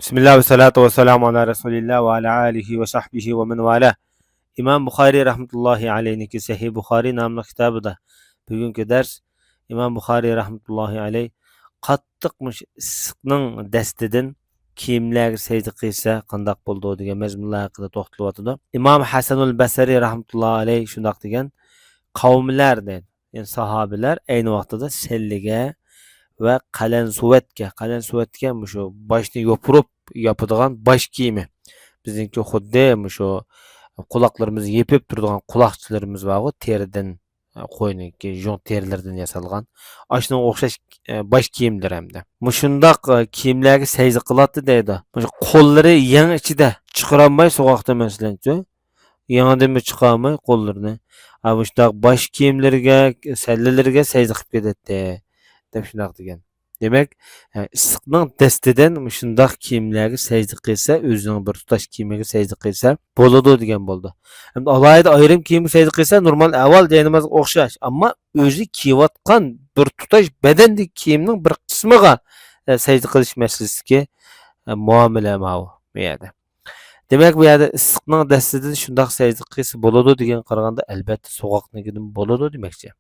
Bismillah ve salatu ve selamu ala Resulillah ve ala alihi ve sahbihi ve men valah. İmam Buxoriy rahmetullahi aleyhniki Sahih Buxoriy namlı kitabıda bugünkü ders İmam Buxoriy rahmetullahi aleyh qattiqmış issiqning dastidan kiyimlarga sajda qilsa qandoq bo'ldi degan mazmunlar haqida to'xtalyotdi. İmam Hasanul Basri rahmetullahi aleyh shundoq degan qavmlar dedi. Yani sahabeler aynı vaqtida selliga ve qalansuvətga şu başını yopurup yapıdığan baş kiyimi. Bizimki xuddi şu kulaklarımızı yepip turduğan kulakçılarımız var o teriden qo'yniki jon terilerden yasalgan. Aşına o'xshash baş kiyimdir hamda. Mushundaq kiyimlarga sajda qiladi deydi. Mush qo'llari yang ichida chiqaramay so'qoqda masalanchi. Yanadimi chiqamay qo'llarini. Mushundaq baş kiyimlarga, sallalarga sajda qilib ketadi. Deb shunaq degan. Demek issiqning dastidan shundoq kiyimlarga sajda qilsa, o'zining bir tutash kiyimiga sajda qilsa bo'ladi degan bo'ldi. Endi alohida ayrim kiyimga sajda qilsa normal avval deganimiz o'xshash, ammo o'zi kiyayotgan bir tutash badandagi kiyimning bir qismiga sajda qilish masalasiga muomala bu yerda. Demek bu yerda issiqning dastidan shundoq sajda qilsa bo'ladi degan qaraganda albatta so'qoqnikidan bo'ladi demakchi.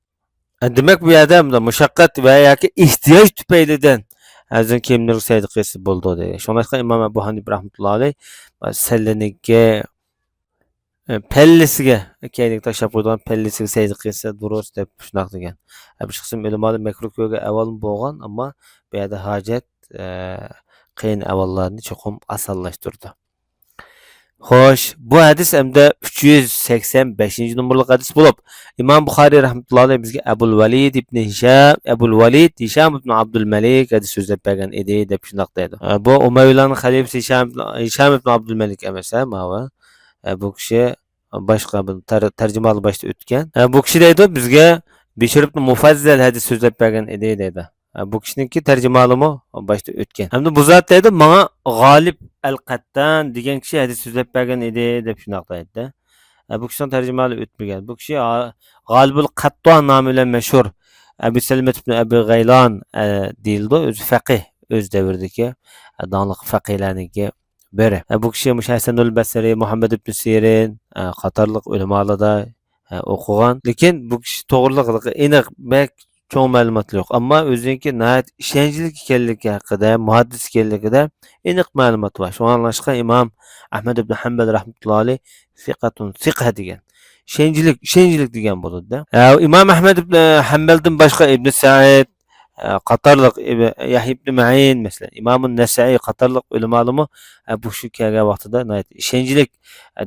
Demek bu yerda mushaqqat va yoki ehtiyoj tufaylidan azin kiyimlarga sajda qilsa bo'ldi dedi. Shuningdek Imom Abu Hanifa rahmatullohi alayh sallaniki pellisiga keyinlik tashlab qo'ygan pellisiga sajda qilsa durust deb shunaq degan. Bu qism ilmlar makruhga avval bo'lgan, ammo bu yerda hojat qiyin avallarni cho'qim osonlashtirdi. Xo'sh, bu hadis hamda 385 numaralı hadis bo'lib, İmam Buxoriy rahmetullohi alayh bizga Abul Valid Hisham ibn Abdul Malik hadis so'zlab bergan edi deb shunaq deydi. Bu Umayylarning xalifasi Hisham ibn Abdul Malik emas, bu kishi boshqa bir tarjimali boshda o'tgan. Bu kishi deydi bizga Bishr ibn Mufazzal hadis so'zlab bergan edi deydi. Bu kishiniki tarjimalimi boshda o'tgan. Hamda bu zot deydi, menga G'olib al-Qattan degan kishi hadis so'zlab bergan edi deb shunaq deydi. Bu kishining tarjimali o'tmagan. Bu kishi G'olibul Qattan nomi bilan mashhur Abu Salmat ibn Abi G'aylan deyildi. O'zi faqih, o'z davridagi donliq faqihlarniki biri. Bu kishi Hasanul Basri, Muhammad ibn Sirin qatorliq ulamolarda o'qigan. Lekin bu kishi to'g'riliqi aniq çoğun ma'lumotlar yo'q. Ammo o'ziniki nihayat ishonchli ekanligi haqida, muhaddis ekanligida aniq ma'lumot bor. Shunga anglashqa Imom Ahmad ibn Hanbal rahmatullohi alayh siqa degan. Ishonchlik degan bo'ladi-da. Imom Ahmad ibn Hanbaldan boshqa Ibn Sa'id qatorliq Yahya ibn Ma'in masalan, Imom an-Nasa'iy qatorliq ulamolarmi bu shu kelgan vaqtida nihayat ishonchlik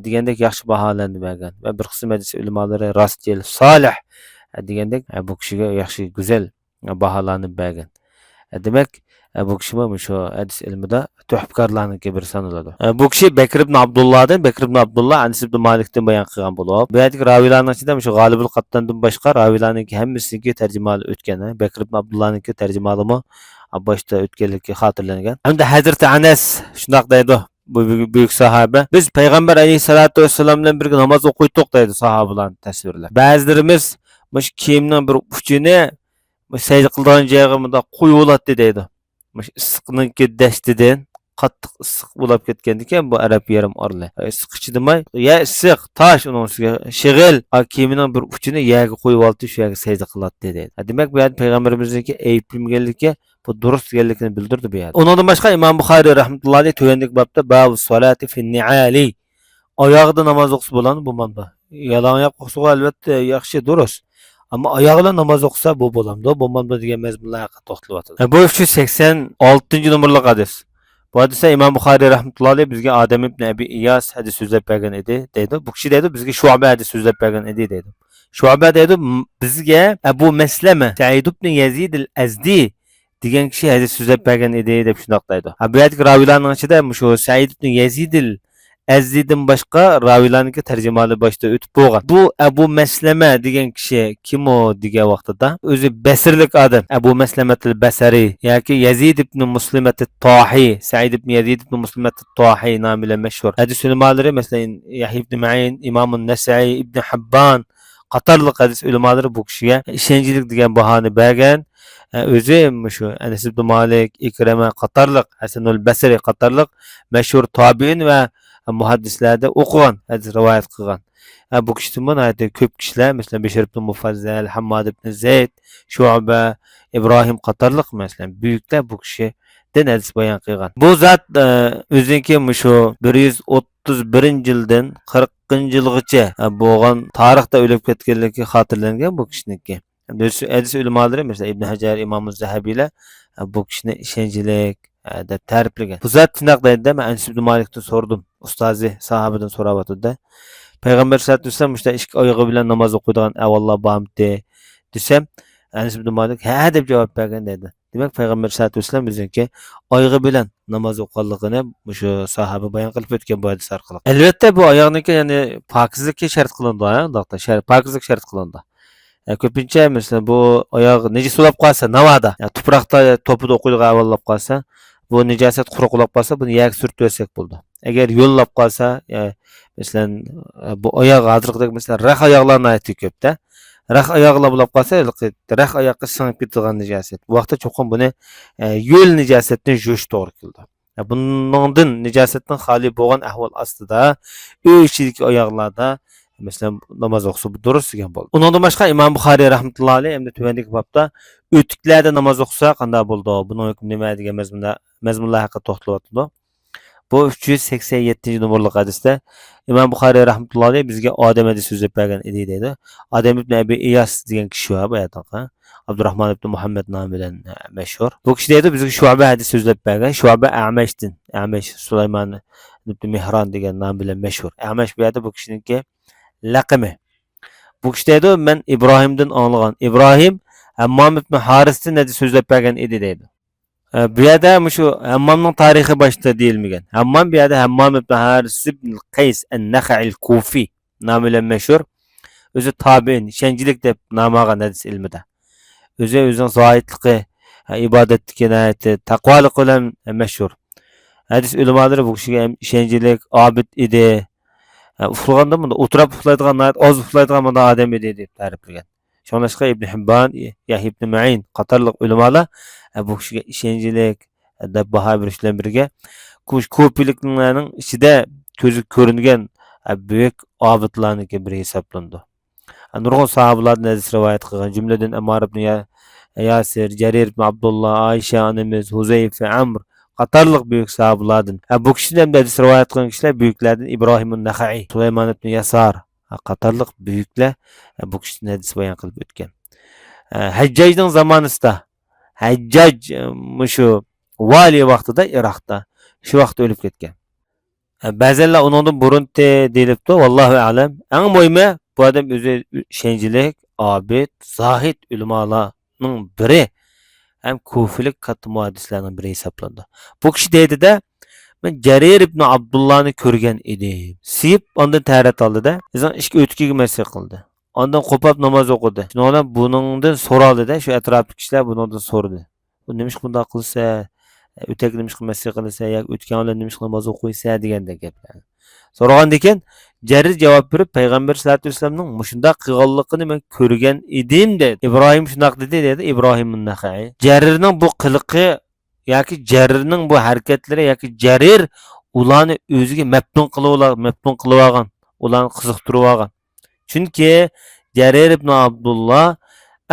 degandek yaxshi baholanib bergan va bir qism hadis ulamolari rostchil, solih degandek bu kishiga yaxshi go'zal baholanib bergan. Demak, bu kishi shu hadis ilmida tuhfkorlarniki bir sanaladi. Bu kishi Bakr ibn Abdullah Anas ibn Malikdan bayon qilgan bo'lib, bu yerdagi raviylarning ichida shu G'olibul Qattandan boshqa raviylarniki hammasiniki tarjimali o'tgan. Bakr ibn Abdullah'niki tarjimalimi boshda o'tganligi xotirlangan. Hamda Hazrat Anas shunaq deydi. Bu büyük sahabe. Biz Peygamber aleyhissalatu vesselam bilan birga namoz o'qiydik deydi sahobalarning tasvirlar. Ba'zilarimiz mush kiyimning bir uchini sajda qilgan joyiga qo'yib oladi deydi. Mush issiqniki dastidan qattiq issiq bo'lib ketgan ekan bu arab yarim orli. Issiq ichidimay, ya issiq tosh uning ustiga shig'il kiyimining bir uchini yerga qo'yib oldi, shu yerga sajda qiladi deydi. Demak bu yerda payg'ambarimizniki ayblamaganligi bu durust ekanligini bildirdi bu yerda. Undan boshqa Imom Buxoriy rahmatullohi alayh tuvandek babda babu solati fi ni'ali oyog'ida namoz o'qisa bo'ladi bu manda. Yalan oyoq o'qisa albatta yaxshi durust. Ama ayağıyla namaz okusa bu bo'lamdi. Bo'lmamdi degan mazmunlarga to'xtalyapti. Bu 386 numaralı hadis. Bu hadisda İmam Buxoriy rahmetullohi alayh bizga Adam ibn Abi Iyas hadis so'zlab bergan edi deydi. Bu kishi deydi bizga Shu'ba hadis so'zlab bergan edi deydi. Shu'ba deydi bizga Abu Maslama Sa'id ibn Yazid al-Azdi degan kishi hadis so'zlab bergan edi deb shunaq deydi. Bu yerdagi raviylarning ichida shu Sa'id ibn Yazid Azzi'den başqa ravilarniki tarjimali boshda o'tib bo'lgan. Bu Abu Maslama degan kishi kim o degan vaqtida o'zi basirlik odam. Abu Maslamat al-Basri yoki Yazid ibn Muslimat at-Tahi, Sa'id ibn Yazid ibn Muslimat at-Tahi nomi bilan mashhur. Hadis ulamolari masalan Yahya ibn Ma'in, Imom an-Nasa'iy, Ibn Hibban qatarlıq hadis ulemalary bu kişiye işençilik degan bahany bergen. Özü şu Enes ibn Malik, İkreme qatarlıq, Hasanul Basri qatarlıq meşhur tabiin ve muhaddislerde okugan, hadis rivayet kılgan. Bu kişinin ayette köp kişiler mesela Beşir ibn Mufazzal, Hammad ibn Zeyd, Şuabe, İbrahim qatarlıq mesela büyükler bu kişiden hadis bayan kılgan. Bu zat özünki şu 131 yıldan 40 yılgacha bo'lgan tarixda o'lib ketganligi xotirlangan bu kishiniki. Hadis ulemalari mesela İbn Hajar, İmam Zahabiler bu kishini ishonchlik deb ta'riflagan. Bu zot shunaq deydi, men Anas ibn Malikdan sordum. Ustozi sahobadan so'rayotdi. Payg'ambar sollallohu alayhi vasallam işte ikki oyog'i bilan namoz o'qiydigan avvallar bormidi desam, Anas ibn Malik ha deb javob bergan dedi. Demak Payg'ambar sollallohu alayhi vasallam bizga oyog'i bilan namoz o'qiganligini shu sahoba bayon qilib o'tgan bu hadis orqali. Albatta bu oyoqniki ya'ni pokizlikka shart qilindi, undaqda pokizlik shart qilindi. Ko'pincha mesela bu oyoq najis bo'lib qolsa, navoda, tuproqda topida o'qiydigan avvallab qolsa, bu najosat quruqlab qolsa, buni yak surtib olsak bo'ldi. Agar yo'llab qolsa, mesela bu oyoq hozirgidek mesela rax oyoqlarni aytib ko'pda. Rax oyoqlar bo'lib qolsa, rax oyoqqa singib ketgan najosat. Bu vaqtda cho'qim buni yo'l najosatdan yuvish to'g'ri keldi. Bundan najosatdan xoli bo'lgan ahvol ostida uy ichidagi oyoqlarda mesela namoz o'qisa bu durust degan bo'ldi. Undan boshqa Imom Buxoriy rahmatullohi alayhi hamda tuvandagi babda o'tiklarda namoz o'qisa qanday bo'ldi? Buning hukmi nima degan mazmunlar haqida to'xtalyapti. Bu 387 hadisda İmam Buxoriy rahmatullohi alayhi bizga Odam hadis so'zlab bergan edi deydi. Odam ibn Abi Iyas degan kishi var bu yerda. Abdurrahman ibn Muhammad nomi bilan mashhur. Bu kishi deydi bizga Shu'ba hadis so'zlab bergan. Shu'ba A'mashdan. A'mash Sulaymon ibn Mihron degan nom bilan mashhur. A'mash bu yerda bu kishiniki laqami. Bu kishi deydi men Ibrohimdan anglagan. Ibrohim Hammom ibn Harisdan hadis so'zlab bergan edi deydi. Bu yerda shu Hammomning tarixi boshda deyilmagan. Hammom bu yerda Hammom ibn Haris ibn Qays an-Nakhai al-Kufi nomi bilan mashhur. O'zi tabiin, ishonchlik deb nom olgan hadis ilmida. O'zining zoitligi, ibodatga, taqvolik bilan mashhur. Hadis ulemalari bu kishiga ishonchlik, obid edi. Uxlaganda bunda o'tirib uxlaydigan, oz uxlaydigan bunda odam edi deb ta'riflagan. Shuningdek Ibn Hibban, Yahya ibn Ma'in qatorliq ulamalar bu kishiga ishonchlik deb baho berishlar birga ko'pchiliklarning ichida ko'zi ko'ringan buyuk obidlarniki biri hisoblandi. Nurg'un sahobalardan hadis rivoyat qilgan, jumladan Ammar ibn Yasir, Jarir ibn Abdullah, Aisha onamiz, Huzayfa, Amr qatorliq buyuk sahobalardan. Bu kishidan hadis rivoyat qilgan kishilar buyuklardan Ibrohim an-Naxai, Sulaymon ibn Yasar qatorliq buyuklar bu kishidan hadis bayon qilib o'tgan. Hajjajning zamonasida Hajjaj shu vali vaqtida Iroqda shu vaqtda o'lib ketgan. Ba'zilar uningdan burun deyilibdi, vallohu a'lam. Eng muhimi bu odam o'zi ishonchlik, obid, zohid ulamolarning biri, ham kufilik katta muhaddislarning biri hisoblandi. Bu kishi deydi-da, men Jarir ibn Abdullahni ko'rgan edim. Siyib ondan tarat oldi-da, o'zining ishga o'tkiga masih qildi. Ondan qo'pab namoz o'qidi. Shundan buningdan so'raldi-da, shu atrofdagi kishilar buningdan so'radi. Bu nima bunday qilsa, o'tak nima qilmasa qilsa, yoki o'tgan olam nima namoz o'qiysa degandek gaplar. So'ragandan keyin Jarir javob berib, payg'ambar sollallohu alayhi vasallamning mushunda qilganligini men ko'rgan edim dedi. Ibrohim shunaq dedi Ibrohim an-Naxai. Jarirning bu qiliqi yoki Jarirning bu harakatlari yoki Jarir ularni o'ziga mabtun qilib olgan, ularni qiziqtirib olgan. Chunki Jarir ibn Abdullah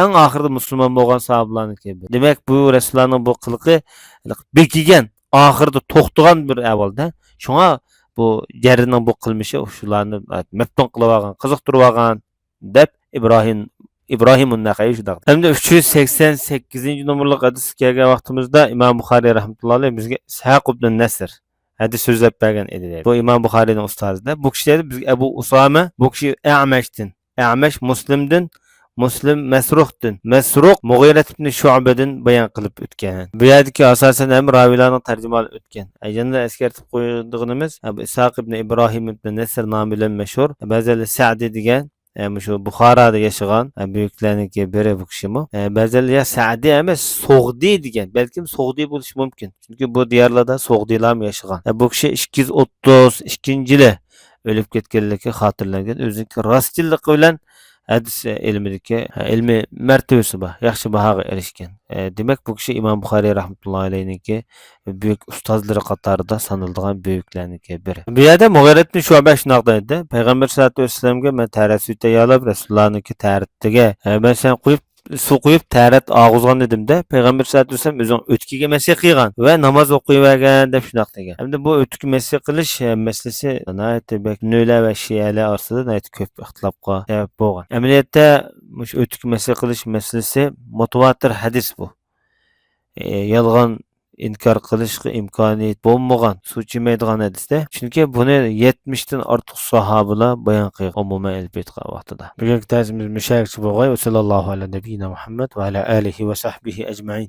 eng oxirida musulmon bo'lgan sahobalarniki. Demak, bu Rasulullohning bu qiliqi bekigan, oxirida to'xtagan bir avvalda. Shunga bu Jarirning bu qilmishi shularni mabtun qilib olgan, qiziqtirib olgan deb İbrahim an-Naxai shunday. Hamda 388-nomerli hadis kelgan vaqtimizda Imom Buxoriy rahmatullohi alayhi bizga Ishaq ibn Nasr hadis so'zlab bergan edi. Bu Imom Buxoriyning ustozida. Bu kishi dedi bizga Abu Usama, bu kishi A'mashdan, A'mash Muslimdan, Muslim Masruhdan, Masruh Mughira ibn Shu'badan bayon qilib o'tgan. Bu yerdagi asosan ham ravilarning tarjimalari o'tgan. Ayanda eskartib qo'yganimiz Abu Ishaq ibn Ibrohim ibn Nasr nomi bilan mashhur. Ba'zilar Sa'di degan shu Buxoroda yashagan buyuklarniki biri bu kishimi. Ba'zilar ya Sa'di emas, So'g'di degan. Balkim So'g'di bo'lishi mumkin. Chunki bu diyorlarda So'g'dilar yashagan. Bu kishi 232-yili o'lib ketganligi xotirlangan. O'zining rostchilligi bilan hadis ilmidagi ilmiy martabasi bor, yaxshi bahoga erishgan. Demak bu kishi Imom Buxoriy rahmatullohi alayhiniki büyük ustozlari qatorida sanaladigan büyüklarniki biri. Bu yerda Mughira ibn Shu'ba shunday dedi. Payg'ambar sollallohu alayhi vasallamga men tarasut tayyorlab Rasulullohniki taratiga men sen qo'yib suv qo'yib tarat og'izgan edimda payg'ambar sallallohu alayhi vasallam o'zing o'tkiga masih qilgan va namoz o'qiyvergan deb shundoq degan. Hamda bu o'tki masih qilish masalasi nölar va shiyalar orasida ko'p ixtilofga sabab bo'lgan. Amaliyotda mush o'tki masih qilish masalasi mutawatir hadis bu. Yolg'on inkor qilishga imkoniyat bo'lmagan, suv ichmaydigan hadisda. Chunki buni 70 dan ortiq sahobalar bayon qilgan umuman ilib aytgan vaqtida. Bugungi darsimiz musharakchi bo'lg'ay. Sallallohu alayhi va Muhammad va ala alihi va sahbihi ajma'in.